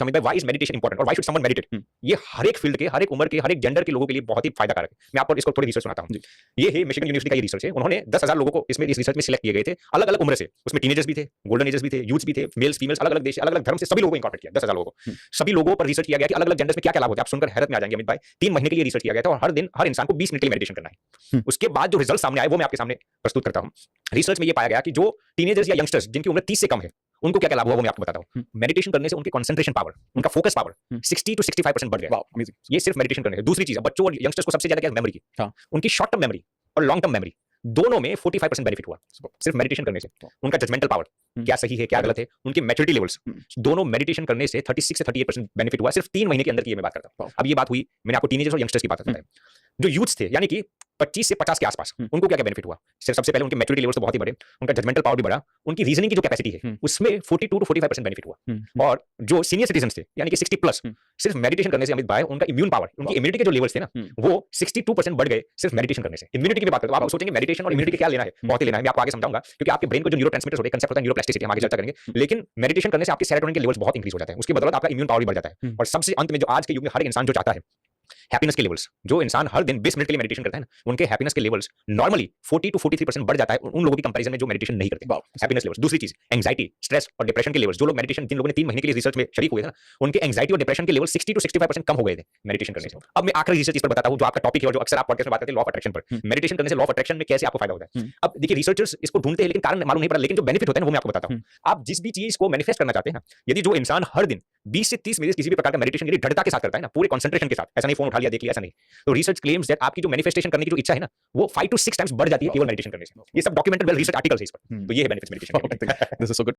अमित भाई, why is meditation important और why should someone meditate? ये हर एक फील्ड के, हर एक उम्र के, हर एक जेंडर के लोगों के लिए बहुत ही फायदा कारक है। मैं आपको इसको थोड़ी रिसर्च सुनाता हूं। ये है मिशिगन यूनिवर्सिटी का ये रिसर्च है। उन्होंने 10,000 लोगों को इसमें इस रिसर्च में सिलेक्ट किए गए थे, अलग अलग उम्र से। उसमें टीनेजर्स भी थे, गोल्डन एजर्स भी थे, यूथ्स भी थे, मेल्स फीमेल्स, अलग अलग देश, अलग अलग धर्म से सभी लोगों को इंकॉर्पोरेट किया, 10,000 लोगों को। सभी लोगों पर रिसर्च किया गया कि अलग अलग जेंडर्स में क्या क्या लाभ होते हैं। आप सुनकर हैरत में आ जाएंगे अमित भाई, 3 महीने के लिए रिसर्च किया गया था और हर दिन हर इंसान को 20 मिनट के लिए मेडिटेशन करना है। उसके बाद जो रिजल्ट सामने आए वो मैं आपके सामने प्रस्तुत करता हूं। रिसर्च में ये पाया गया कि जो टीनेजर्स या यंगस्टर्स जिनकी उम्र 30 से कम है, उनको क्या क्या लाभ हुआ वो मैं आपको बताता हूं। मेडिटेशन करने से उनके कंसंट्रेशन पावर, उनका फोकस पावर 60 to 65% बढ़ गया। ये सिर्फ मेडिटेशन करने से। दूसरी चीज है, बच्चों और यंगस्टर्स को सबसे ज्यादा क्या मेमोरी की, उनकी शॉर्ट टर्म मेमोरी और लॉन्ग टर्म मेमोरी दोनों में 45% बेनिफिट हुआ सिर्फ मेडिटेशन करने से। उनका जजमेंटल पावर, क्या सही है क्या गलत है, उनकी मैच्योरिटी लेवल्स, दोनों मेडिटेशन करने से 36 से 38% बेनिफिट हुआ सिर्फ 3 महीने के अंदर की। ये मैं बात करता हूं। अब ये बात हुई, मैंने आपको टीनेजर्स और यंगस्टर्स की बात बताई। जो यूथ्स थे यानी कि 25 से 50 के आसपास, उनको क्या क्या बेनिफिट हुआ? सिर्फ सबसे पहले उनके मैच्योरिटी लेवल्स तो बहुत ही बढ़े, उनका जजमेंटल पावर भी बढ़ा, उनकी रीजनिंग की जो कैपेसिटी है उसमें 42 to 45% बेनिफिट हुआ। और जो सीनियर सिटीजन थे यानी कि 60 प्लस, सिर्फ मेडिटेशन करने से अमित भाई उनका इम्यून पावर, उनकी इम्यूनिटी के जो लेवल्स थे ना, वो 62% बढ़ गए सिर्फ मेडिटेशन करने से। इम्यूनिटी की बात करते हो, आप सोचेंगे मेडिटेशन और इम्यूनिटी क्या लेना है? बहुत ही लेना है, मैं आपको आगे समझाऊंगा। क्योंकि आपके ब्रेन को जो न्यूरोट्रांसमीटर्स होते हैं, कंसेप्ट होता है न्यूरोप्लास्टिसिटी, हम आगे चर्चा करेंगे। लेकिन मेडिटेशन करने से आपके सेरोटोनिन के लेवल्स बहुत इंक्रीज हो जाते हैं, उसकी बदौलत आपका इम्यून पावर भी बढ़ जाता है। और सबसे अंत में जो आज के युग में हर एक इंसान जो चाहता है, हैप्पीनेस के लेवल्स, जो इंसान हर दिन 20 मिनट के लिए मेडिटेशन करता है ना, उनके हैप्पीनेस के लेवल्स नॉर्मली 40 to 43% बढ़ जाता है उन लोगों की कंपैरिजन में जो मेडिटेशन नहीं करते। Happiness levels. दूसरी चीज, एंजाइटी, स्ट्रेस और डिप्रेशन के लेवल्स, जो लोग मेडिटेशन, जिन लोगों ने 3 महीने के लिए रिसर्च में शरीक हुए थे ना, उनके एंजाइटी और डिप्रेशन के लेवल 60 to 65% कम हो गए थे मेडिटेशन करने से। अब मैं आखिरी रिसर्च इस पर बताता हूं, जो आपका टॉपिक है और जो अक्सर आप पॉडकास्ट में बात करते हैं, लॉ ऑफ अट्रैक्शन पर। मेडिटेशन करने से लॉ ऑफ अट्रैक्शन में कैसे आपको फायदा होता है। अब देखिए, रिसर्चर्स इसको ढूंढते हैं लेकिन कारण मालूम नहीं पड़ा, लेकिन जो बेनिफिट होता है वो मैं आपको बताता हूं। आप जिस भी चीज को मैनिफेस्ट करना चाहते हैं, यदि जो इंसान हर दिन 20 से 30 मिनट किसी भी प्रकार का मेडिटेशन यदि दृढ़ता के साथ करता है ना, पूरे कंसंट्रेशन के साथ, ऐसा नहीं फोन उठा लिया देख लिया, ऐसा नहीं, तो रिसर्च क्लेम्स दैट आपकी जो मैनिफेस्टेशन करने की जो इच्छा है ना, वो 5 to 6 टाइम्स बढ़ जाती है केवल मेडिटेशन करने से। ये सब डॉक्यूमेंटेड वेल रिसर्च आर्टिकल्स है इस पर। तो ये है बेनिफिट्स मेडिटेशन के। This is so good.